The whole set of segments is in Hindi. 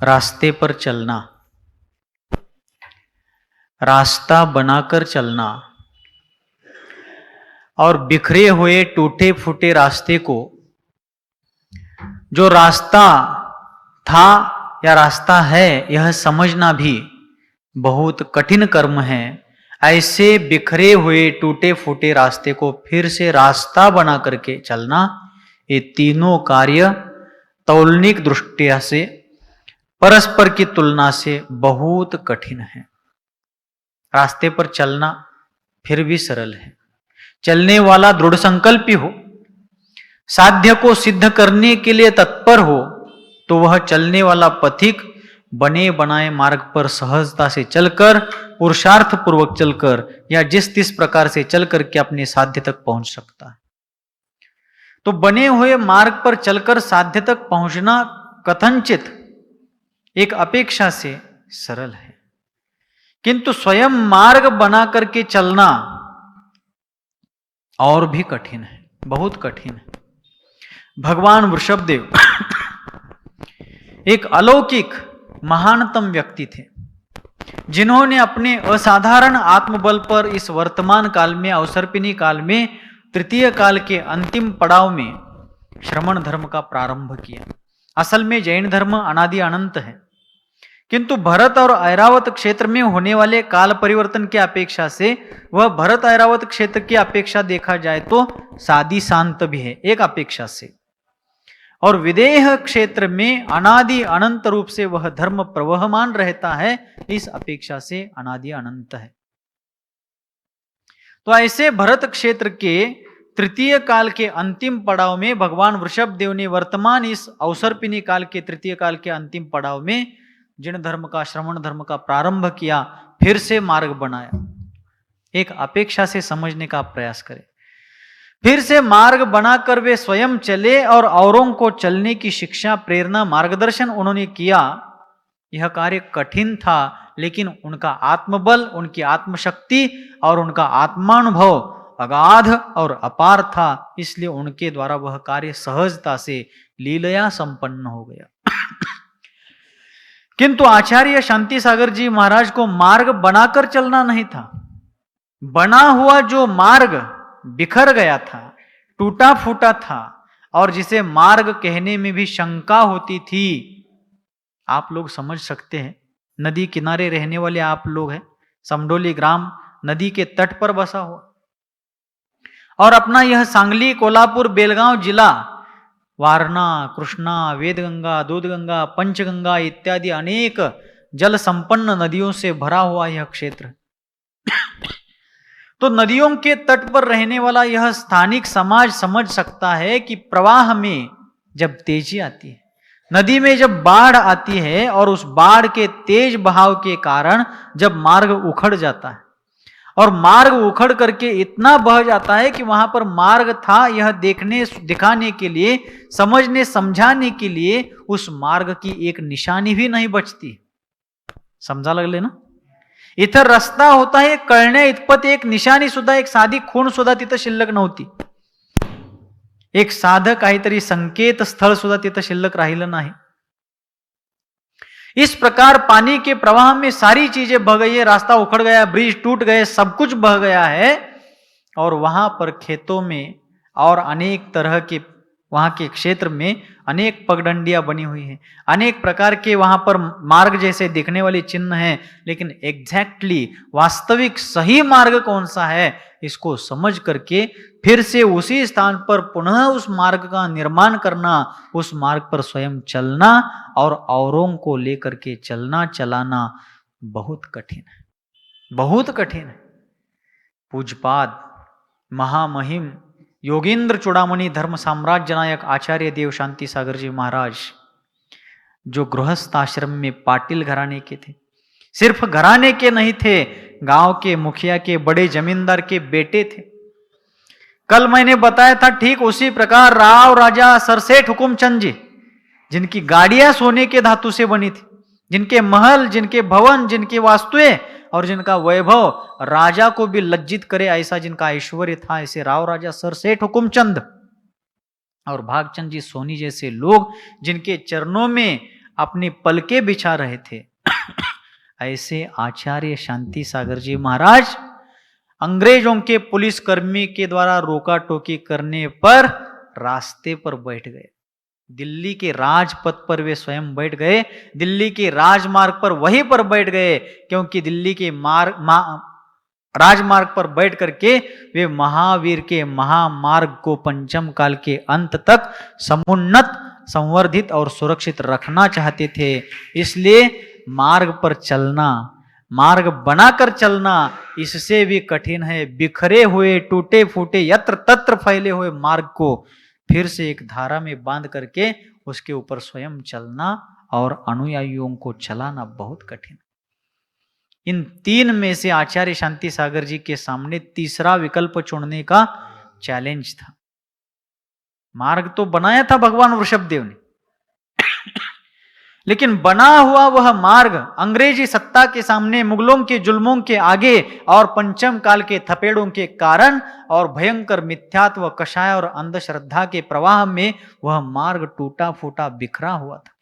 रास्ते पर चलना, रास्ता बनाकर चलना और बिखरे हुए टूटे फूटे रास्ते को जो रास्ता था या रास्ता है यह समझना भी बहुत कठिन कर्म है। ऐसे बिखरे हुए टूटे फूटे रास्ते को फिर से रास्ता बना करके चलना, ये तीनों कार्य तौलनिक दृष्टिया से परस्पर की तुलना से बहुत कठिन है। रास्ते पर चलना फिर भी सरल है, चलने वाला दृढ़ संकल्पी हो, साध्य को सिद्ध करने के लिए तत्पर हो, तो वह चलने वाला पथिक बने बनाए मार्ग पर सहजता से चलकर, पुरुषार्थ पूर्वक चलकर या जिस तिस प्रकार से चल करके अपने साध्य तक पहुंच सकता है। तो बने हुए मार्ग पर चलकर साध्य तक पहुंचना कथनचित एक अपेक्षा से सरल है, किंतु स्वयं मार्ग बना करके चलना और भी कठिन है, बहुत कठिन है। भगवान वृषभदेव एक अलौकिक महानतम व्यक्ति थे, जिन्होंने अपने असाधारण आत्मबल पर इस वर्तमान काल में, अवसर्पिणी काल में, तृतीय काल के अंतिम पड़ाव में श्रमण धर्म का प्रारंभ किया। असल में जैन धर्म अनादि अनंत है, किंतु भरत और ऐरावत क्षेत्र में होने वाले काल परिवर्तन की अपेक्षा से वह भरत ऐरावत क्षेत्र की अपेक्षा देखा जाए तो सादी शांत भी है एक अपेक्षा से, और विदेह क्षेत्र में अनादि अनंत रूप से वह धर्म प्रवहमान रहता है, इस अपेक्षा से अनादि अनंत है। तो ऐसे भरत क्षेत्र के तृतीय काल के अंतिम पड़ाव में भगवान वृषभदेव ने वर्तमान इस अवसर्पिणी काल के तृतीय काल के अंतिम पड़ाव में जिन धर्म का, श्रवण धर्म का प्रारंभ किया, फिर से मार्ग बनाया। एक अपेक्षा से समझने का प्रयास करें। फिर से मार्ग बनाकर वे स्वयं चले और औरों को चलने की शिक्षा, प्रेरणा, मार्गदर्शन उन्होंने किया। यह कार्य कठिन था, लेकिन उनका आत्मबल, उनकी आत्मशक्ति और उनका आत्मानुभव अगाध और अपार था, इसलिए उनके द्वारा वह कार्य सहजता से लीलया संपन्न हो गया। किंतु आचार्य शांति सागर जी महाराज को मार्ग बनाकर चलना नहीं था। बना हुआ जो मार्ग बिखर गया था, टूटा फूटा था, और जिसे मार्ग कहने में भी शंका होती थी। आप लोग समझ सकते हैं, नदी किनारे रहने वाले आप लोग हैं, समडोली ग्राम नदी के तट पर बसा हुआ, और अपना यह सांगली, कोल्हापुर, बेलगांव जिला वारणा, कृष्णा, वेदगंगा, दूधगंगा, पंचगंगा इत्यादि अनेक जल संपन्न नदियों से भरा हुआ यह क्षेत्र। तो नदियों के तट पर रहने वाला यह स्थानिक समाज समझ सकता है कि प्रवाह में जब तेजी आती है, नदी में जब बाढ़ आती है, और उस बाढ़ के तेज बहाव के कारण जब मार्ग उखड़ जाता है, और मार्ग उखड़ करके इतना बह जाता है कि वहां पर मार्ग था यह देखने, दिखाने के लिए, समझने, समझाने के लिए उस मार्ग की एक निशानी भी नहीं बचती। समझा लागले ना? इथं रस्ता होता है कळण्या इतपत एक निशानी सुद्धा, एक साधी खूण सुद्धा तिथं शिल्लक नव्हती, एक साधं काहीतरी संकेत स्थळ सुद्धा तिथं शिल्लक राहिलं नाही। इस प्रकार पानी के प्रवाह में सारी चीजें बह गई है, रास्ता उखड़ गया, ब्रिज टूट गए, सब कुछ बह गया है, और वहां पर खेतों में और अनेक तरह के वहां के क्षेत्र में अनेक पगडंडियां बनी हुई हैं, अनेक प्रकार के वहां पर मार्ग जैसे दिखने वाले चिन्ह हैं, लेकिन एग्जैक्टली वास्तविक सही मार्ग कौन सा है इसको समझ करके फिर से उसी स्थान पर पुनः उस मार्ग का निर्माण करना, उस मार्ग पर स्वयं चलना और औरों को लेकर के चलना, चलाना बहुत कठिन है, बहुत कठिन है। पूज्यपाद महामहिम योगेंद्र चूड़ामणि धर्म साम्राज्य नायक आचार्य देव शांति सागर जी महाराज, जो गृहस्थ आश्रम में पाटिल घराने के थे, सिर्फ घराने के नहीं थे, गांव के मुखिया के, बड़े जमींदार के बेटे थे। कल मैंने बताया था, ठीक उसी प्रकार राव राजा सरसेठ हुकुमचंद जी, जिनकी गाड़ियां सोने के धातु से बनी थी, जिनके महल, जिनके भवन, जिनकी वास्तुएं और जिनका वैभव राजा को भी लज्जित करे ऐसा जिनका ऐश्वर्य था, ऐसे राव राजा सरसेठ हुकुमचंद और भागचंद जी सोनी जैसे लोग, जिनके चरणों में अपनी पलके बिछा रहे थे। ऐसे आचार्य शांति सागर जी महाराज अंग्रेजों के पुलिसकर्मी के द्वारा रोका टोकी करने पर रास्ते पर बैठ गए। दिल्ली के राजपथ पर वे स्वयं बैठ गए, दिल्ली के राजमार्ग पर वहीं पर बैठ गए, क्योंकि दिल्ली के राजमार्ग पर बैठ करके वे महावीर के महामार्ग को पंचम काल के अंत तक समुन्नत, संवर्धित और सुरक्षित रखना चाहते थे। इसलिए मार्ग पर चलना, मार्ग बनाकर चलना इससे भी कठिन है। बिखरे हुए, टूटे फूटे, यत्र तत्र फैले हुए मार्ग को फिर से एक धारा में बांध करके उसके ऊपर स्वयं चलना और अनुयायियों को चलाना बहुत कठिन। इन तीन में से आचार्य शांति सागर जी के सामने तीसरा विकल्प चुनने का चैलेंज था। मार्ग तो बनाया था भगवान वृषभदेव ने, लेकिन बना हुआ वह मार्ग अंग्रेजी सत्ता के सामने, मुगलों के जुल्मों के आगे और पंचम काल के थपेड़ों के कारण और भयंकर मिथ्यात्व, कषाय और अंधश्रद्धा के प्रवाह में वह मार्ग टूटा फूटा बिखरा हुआ था।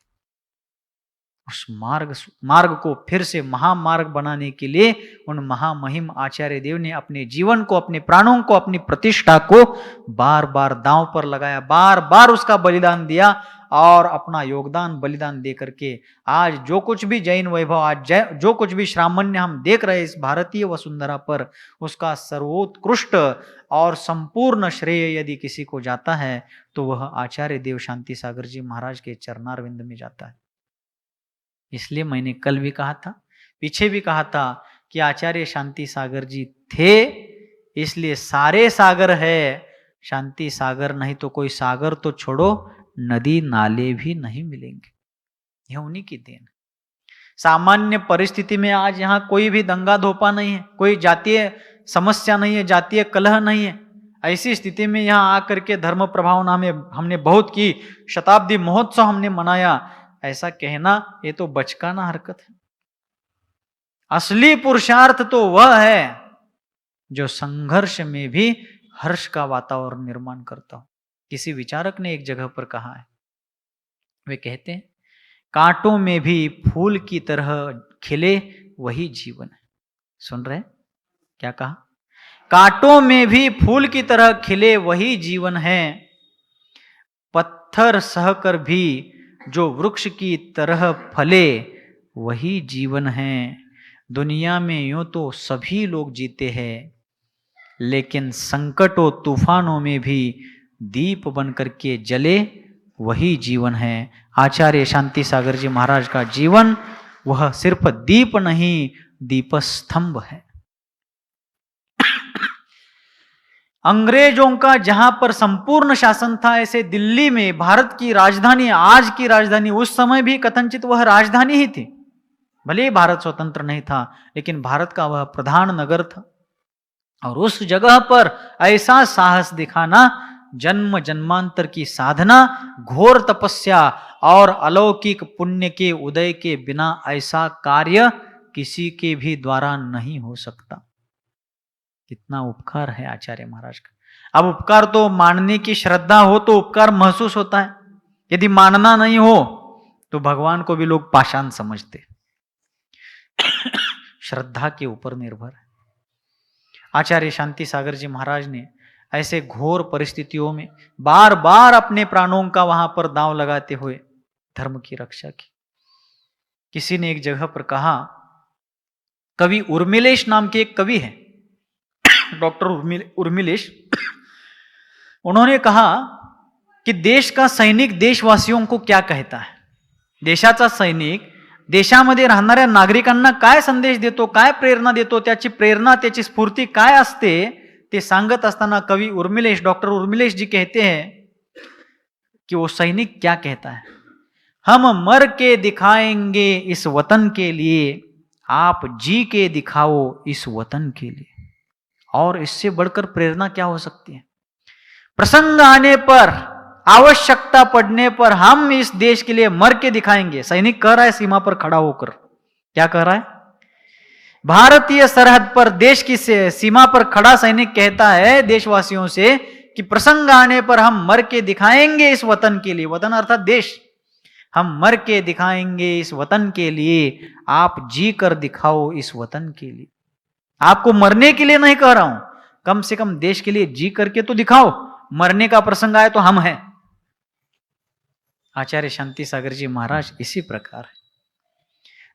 उस मार्ग को फिर से महामार्ग बनाने के लिए उन महामहिम आचार्य देव ने अपने जीवन को, अपने प्राणों को, अपनी प्रतिष्ठा को बार बार दांव पर लगाया, बार बार उसका बलिदान दिया और अपना योगदान बलिदान दे करके आज जो कुछ भी जैन वैभव, आज जो कुछ भी श्रामण्य हम देख रहे इस भारतीय वसुंधरा पर, उसका सर्वोत्कृष्ट और संपूर्ण श्रेय यदि किसी को जाता है तो वह आचार्य देव शांति सागर जी महाराज के चरणारविंद में जाता है। इसलिए मैंने कल भी कहा था, पीछे भी कहा था कि आचार्य शांति सागर जी थे इसलिए सारे सागर है, शांति सागर नहीं तो कोई सागर तो छोड़ो, नदी नाले भी नहीं मिलेंगे। यह उन्हीं की देन। सामान्य परिस्थिति में आज यहाँ कोई भी दंगा धोपा नहीं है, कोई जातीय समस्या नहीं है, जातीय कलह नहीं है। ऐसी स्थिति में यहाँ आकर के धर्म प्रभावना में हमने बहुत की, शताब्दी महोत्सव हमने मनाया, ऐसा कहना ये तो बचकाना हरकत है। असली पुरुषार्थ तो वह है जो संघर्ष में भी हर्ष का वातावरण निर्माण करता हो। किसी विचारक ने एक जगह पर कहा है, वे कहते हैं कांटों में भी फूल की तरह खिले वही जीवन है। सुन रहे क्या कहा? कांटों में भी फूल की तरह खिले वही जीवन है, पत्थर सहकर भी जो वृक्ष की तरह फले वही जीवन है। दुनिया में यूं तो सभी लोग जीते हैं, लेकिन संकटों तूफानों में भी दीप बनकर के जले वही जीवन है। आचार्य शांति सागर जी महाराज का जीवन वह सिर्फ दीप नहीं, दीपस्तंभ है। अंग्रेजों का जहां पर संपूर्ण शासन था, ऐसे दिल्ली में भारत की राजधानी, आज की राजधानी, उस समय भी कथनचित वह राजधानी ही थी। भले ही भारत स्वतंत्र नहीं था, लेकिन भारत का वह प्रधान नगर था। और उस जगह पर ऐसा साहस दिखाना, जन्म जन्मांतर की साधना, घोर तपस्या और अलौकिक पुण्य के उदय के बिना ऐसा कार्य किसी के भी द्वारा नहीं हो सकता। कितना उपकार है आचार्य महाराज का। अब उपकार तो मानने की श्रद्धा हो तो उपकार महसूस होता है, यदि मानना नहीं हो तो भगवान को भी लोग पाषाण समझते। श्रद्धा के ऊपर निर्भर है। आचार्य शांति सागर जी महाराज ने ऐसे घोर परिस्थितियों में बार बार अपने प्राणों का वहां पर दांव लगाते हुए धर्म की रक्षा की। किसी ने एक जगह पर कहा, कवि उर्मिलेश नाम के एक कवि है, डॉक्टर उर्मिलेश, उन्होंने कहा कि देश का सैनिक देशवासियों को क्या कहता है, देशाचा सैनिक देशामध्ये राहणाऱ्या नागरिकांना काय संदेश देतो, काय प्रेरणा देतो, त्याची प्रेरणा, त्याची स्फूर्ती काय असते, ते सांगत असताना कवि उर्मिलेश, डॉक्टर उर्मिलेश जी कहते हैं कि वो सैनिक क्या कहता है, हम मर के दिखाएंगे इस वतन के लिए, आप जी के दिखाओ इस वतन के लिए। और इससे बढ़कर प्रेरणा क्या हो सकती है? प्रसंग आने पर, आवश्यकता पड़ने पर हम इस देश के लिए मर के दिखाएंगे। सैनिक कह रहा है सीमा पर खड़ा होकर, क्या कह रहा है? भारतीय सरहद पर, देश की सीमा पर खड़ा सैनिक कहता है देशवासियों से कि प्रसंग आने पर हम मर के दिखाएंगे इस वतन के लिए। वतन अर्थात देश। हम मर के दिखाएंगे इस वतन के लिए, आप जी कर दिखाओ इस वतन के लिए। आपको मरने के लिए नहीं कह रहा हूं, कम से कम देश के लिए जी करके तो दिखाओ। मरने का प्रसंग आए तो हम हैं। आचार्य शांति सागर जी महाराज इसी प्रकार है।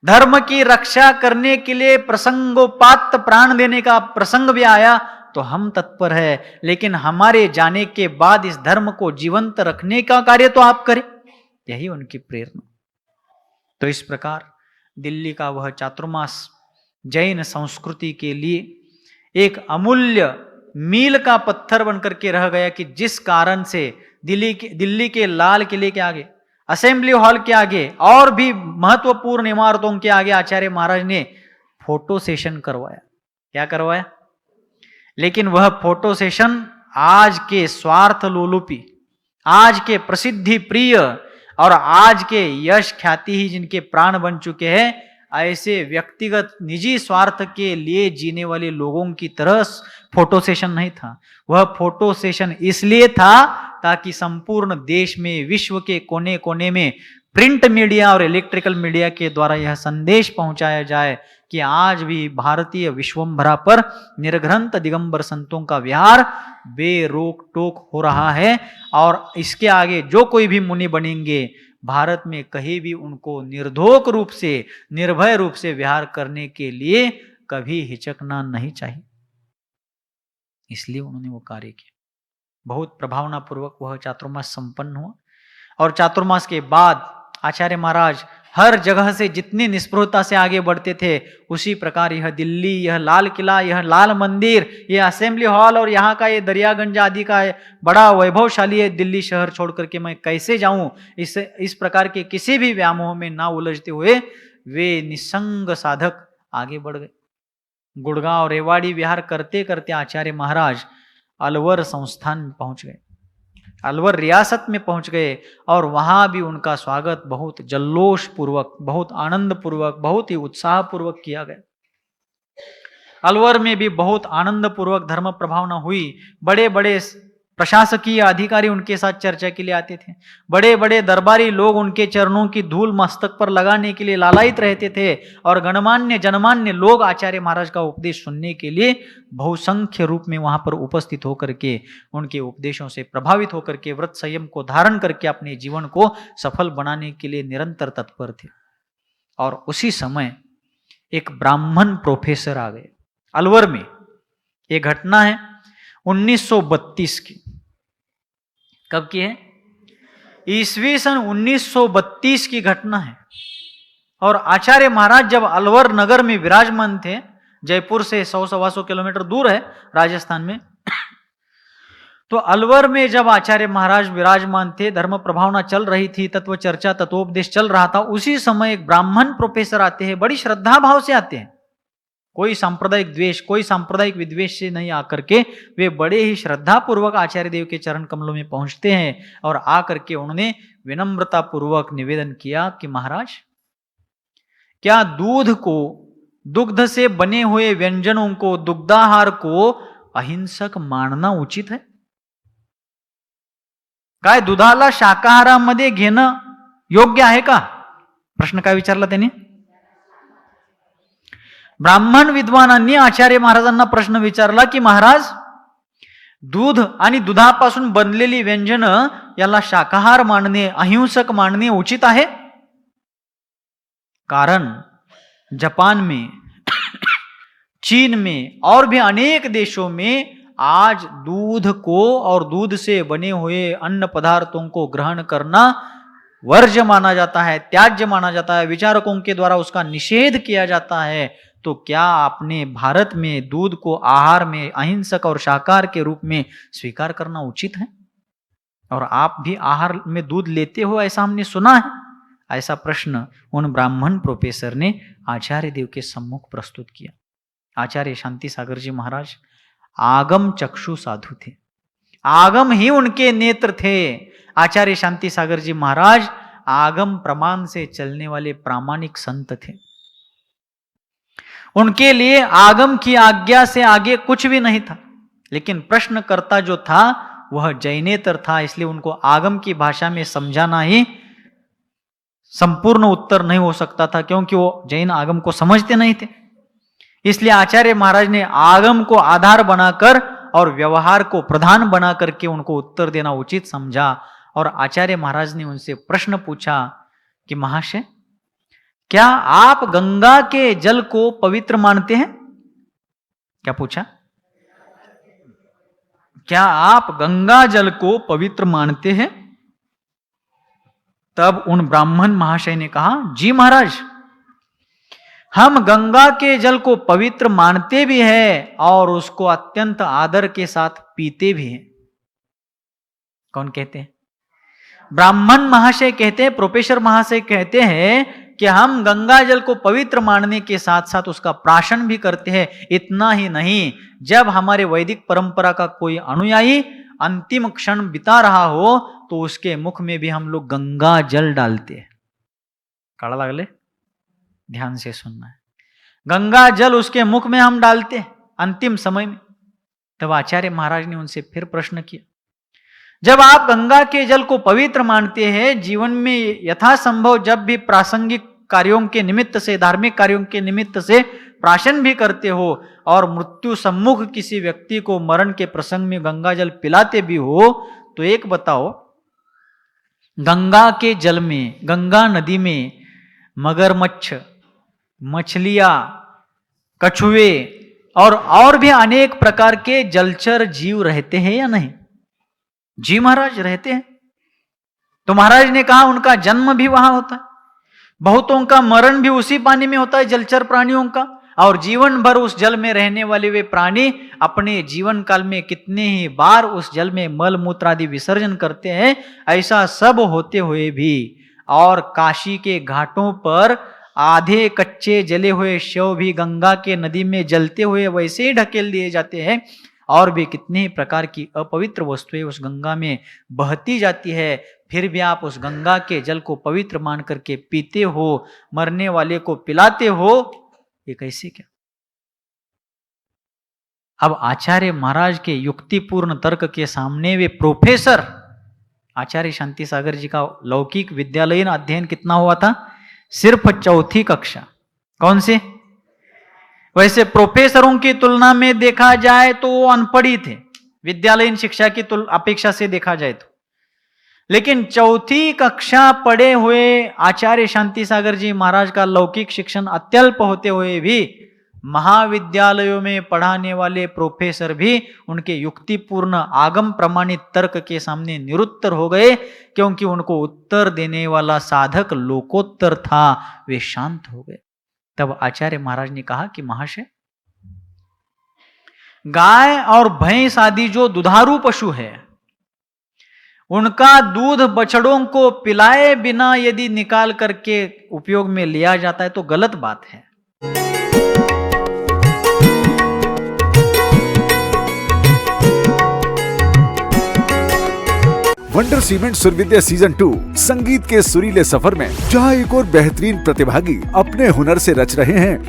धर्म की रक्षा करने के लिए प्रसंगोपात प्राण देने का प्रसंग भी आया तो हम तत्पर है, लेकिन हमारे जाने के बाद इस धर्म को जीवंत रखने का कार्य तो आप करें। यही उनकी प्रेरणा। तो इस प्रकार दिल्ली का वह चातुर्मास जैन संस्कृति के लिए एक अमूल्य मील का पत्थर बनकर के रह गया कि जिस कारण से दिल्ली के लाल किले के आगे, असेंबली हॉल के आगे और भी महत्वपूर्ण इमारतों के आगे आचार्य महाराज ने फोटो सेशन करवाया। क्या करवाया? लेकिन वह फोटो सेशन आज के स्वार्थ लोलुपी, आज के प्रसिद्धि प्रिय और आज के यश ख्याति ही जिनके प्राण बन चुके हैं, ऐसे व्यक्तिगत निजी स्वार्थ के लिए जीने वाले लोगों की तरह फोटो सेशन नहीं था। वह फोटो सेशन इसलिए था ताकि संपूर्ण देश में, विश्व के कोने कोने में प्रिंट मीडिया और इलेक्ट्रिकल मीडिया के द्वारा यह संदेश पहुंचाया जाए कि आज भी भारतीय विश्वम्भरा पर निर्ग्रंथ दिगंबर संतों का विहार बेरोक टोक हो रहा है और इसके आगे जो कोई भी मुनि बनेंगे भारत में कहीं भी उनको निर्धोक रूप से, निर्भय रूप से विहार करने के लिए कभी हिचकना नहीं चाहिए। इसलिए उन्होंने वो कार्य किया। बहुत प्रभावना पूर्वक वह चातुर्मास संपन्न हुआ और चातुर्मास के बाद आचार्य महाराज हर जगह से जितनी निष्पृहता से आगे बढ़ते थे, उसी प्रकार यह दिल्ली, यह लाल किला, यह लाल मंदिर, यह असेंबली हॉल और यहाँ का ये दरियागंज आदि का बड़ा वैभवशाली है दिल्ली शहर छोड़ करके मैं कैसे जाऊं, इस प्रकार के किसी भी व्यामोह में ना उलझते हुए वे निसंग साधक आगे बढ़ गए। गुड़गांव रेवाड़ी विहार करते करते आचार्य महाराज अलवर संस्थान में पहुंच गए, अलवर रियासत में पहुंच गए और वहां भी उनका स्वागत बहुत जल्लोष पूर्वक, बहुत आनंद पूर्वक, बहुत ही उत्साह पूर्वक किया गया। अलवर में भी बहुत आनंद पूर्वक धर्म प्रभावना हुई। बड़े बड़े प्रशासकीय अधिकारी उनके साथ चर्चा के लिए आते थे। बड़े बड़े दरबारी लोग उनके चरणों की धूल मस्तक पर लगाने के लिए लालायित रहते थे और गणमान्य जनमान्य लोग आचार्य महाराज का उपदेश सुनने के लिए बहुसंख्य रूप में वहां पर उपस्थित होकर के उनके उपदेशों से प्रभावित होकर के व्रत संयम को धारण करके अपने जीवन को सफल बनाने के लिए निरंतर तत्पर थे। और उसी समय एक ब्राह्मण प्रोफेसर आ गए अलवर में। ये घटना है 1932 की। कब की है? ईस्वी सन 1932 की घटना है। और आचार्य महाराज जब अलवर नगर में विराजमान थे, जयपुर से 100-125 किलोमीटर दूर है राजस्थान में, तो अलवर में जब आचार्य महाराज विराजमान थे, धर्म प्रभावना चल रही थी, तत्व चर्चा तत्वोपदेश चल रहा था, उसी समय एक ब्राह्मण प्रोफेसर आते हैं, बड़ी श्रद्धा भाव से आते हैं। कोई सांप्रदायिक द्वेष, कोई सांप्रदायिक विद्वेष से नहीं आकर के वे बड़े ही श्रद्धा पूर्वक आचार्य देव के चरण कमलों में पहुंचते हैं और आकर के उन्होंने विनम्रता पूर्वक निवेदन किया कि महाराज, क्या दूध को, दुग्ध से बने हुए व्यंजनों को, दुग्धाहार को अहिंसक मानना उचित है? काय दुधाला शाकाहारामध्ये घेणं योग्य आहे का? प्रश्न काय विचारला त्यांनी? ब्राह्मण विद्वानांनी आचार्य महाराजांना प्रश्न विचारला की महाराज, दूध आणि दुधापासून बनलेली व्यंजन याला शाकाहार मानणे, अहिंसक मानणे उचित आहे? कारण जापान में, चीन में और भी अनेक देशों में आज दूध को और दूध से बने हुए अन्न पदार्थों को ग्रहण करना वर्ज्य माना जाता है, त्याज्य माना जाता है, विचारकों के द्वारा उसका निषेध किया जाता है। तो क्या आपने भारत में दूध को आहार में अहिंसक और शाकाहार के रूप में स्वीकार करना उचित है? और आप भी आहार में दूध लेते हो ऐसा हमने सुना है। ऐसा प्रश्न उन ब्राह्मण प्रोफेसर ने आचार्य देव के सम्मुख प्रस्तुत किया। आचार्य शांति सागर जी महाराज आगम चक्षु साधु थे, आगम ही उनके नेत्र थे। आचार्य शांति सागर जी महाराज आगम प्रमाण से चलने वाले प्रामाणिक संत थे। उनके लिए आगम की आज्ञा से आगे कुछ भी नहीं था। लेकिन प्रश्नकर्ता जो था वह जैनेतर था, इसलिए उनको आगम की भाषा में समझाना ही संपूर्ण उत्तर नहीं हो सकता था, क्योंकि वो जैन आगम को समझते नहीं थे। इसलिए आचार्य महाराज ने आगम को आधार बनाकर और व्यवहार को प्रधान बना करके उनको उत्तर देना उचित समझा। और आचार्य महाराज ने उनसे प्रश्न पूछा कि महाशय, क्या आप गंगा के जल को पवित्र मानते हैं? क्या पूछा? क्या आप गंगा जल को पवित्र मानते हैं? तब उन ब्राह्मण महाशय ने कहा, जी महाराज, हम गंगा के जल को पवित्र मानते भी हैं और उसको अत्यंत आदर के साथ पीते भी हैं। कौन कहते हैं? ब्राह्मण महाशय कहते हैं, प्रोफेसर महाशय कहते हैं कि हम गंगा जल को पवित्र मानने के साथ साथ उसका प्राशन भी करते हैं। इतना ही नहीं, जब हमारे वैदिक परंपरा का कोई अनुयायी अंतिम क्षण बिता रहा हो तो उसके मुख में भी हम लोग गंगा जल डालते हैं। काड़ा लागले, ध्यान से सुनना है। गंगा जल उसके मुख में हम डालते हैं अंतिम समय में। तब आचार्य महाराज ने उनसे फिर प्रश्न किया, जब आप गंगा के जल को पवित्र मानते हैं, जीवन में यथासंभव जब भी प्रासंगिक कार्यों के निमित्त से, धार्मिक कार्यों के निमित्त से प्राशन भी करते हो और मृत्यु सम्मुख किसी व्यक्ति को मरण के प्रसंग में गंगा जल पिलाते भी हो, तो एक बताओ, गंगा के जल में, गंगा नदी में मगरमच्छ, मछलियां, कछुए और भी अनेक प्रकार के जलचर जीव रहते हैं या नहीं? जी महाराज, रहते हैं। तो महाराज ने कहा उनका जन्म भी वहां होता है, बहुतों का मरण भी उसी पानी में होता है, जलचर प्राणियों का। और जीवन भर उस जल में रहने वाले वे प्राणी अपने जीवन काल में कितने ही बार उस जल में मल मूत्र आदि विसर्जन करते हैं। ऐसा सब होते हुए भी और काशी के घाटों पर आधे कच्चे जले हुए शव भी गंगा के नदी में जलते हुए वैसे ही ढकेल दिए जाते हैं। और भी कितने ही प्रकार की अपवित्र वस्तुएं उस गंगा में बहती जाती है, फिर भी आप उस गंगा के जल को पवित्र मान करके पीते हो, मरने वाले को पिलाते हो। ये कैसे? क्या अब आचार्य महाराज के युक्तिपूर्ण तर्क के सामने वे प्रोफेसर, आचार्य शांति सागर जी का लौकिक विद्यालयीन अध्ययन कितना हुआ था? सिर्फ 4th कक्षा। कौन से? वैसे प्रोफेसरों की तुलना में देखा जाए तो वो अनपढ़ ही थे, विद्यालयीन शिक्षा की अपेक्षा से देखा जाए तो। लेकिन 4th कक्षा पढ़े हुए आचार्य शांति सागर जी महाराज का लौकिक शिक्षण अत्यल्प होते हुए भी महाविद्यालयों में पढ़ाने वाले प्रोफेसर भी उनके युक्तिपूर्ण आगम प्रमाणित तर्क के सामने निरुत्तर हो गए, क्योंकि उनको उत्तर देने वाला साधक लोकोत्तर था। वे शांत हो गए। तब आचार्य महाराज ने कहा कि महाशय, गाय और भैंस आदि जो दुधारू पशु है, उनका दूध बछड़ों को पिलाए बिना यदि निकाल करके उपयोग में लिया जाता है तो गलत बात है। वंडर सीमेंट सुरविद्या सीजन 2 संगीत के सुरीले सफर में जहां एक और बेहतरीन प्रतिभागी अपने हुनर से रच रहे हैं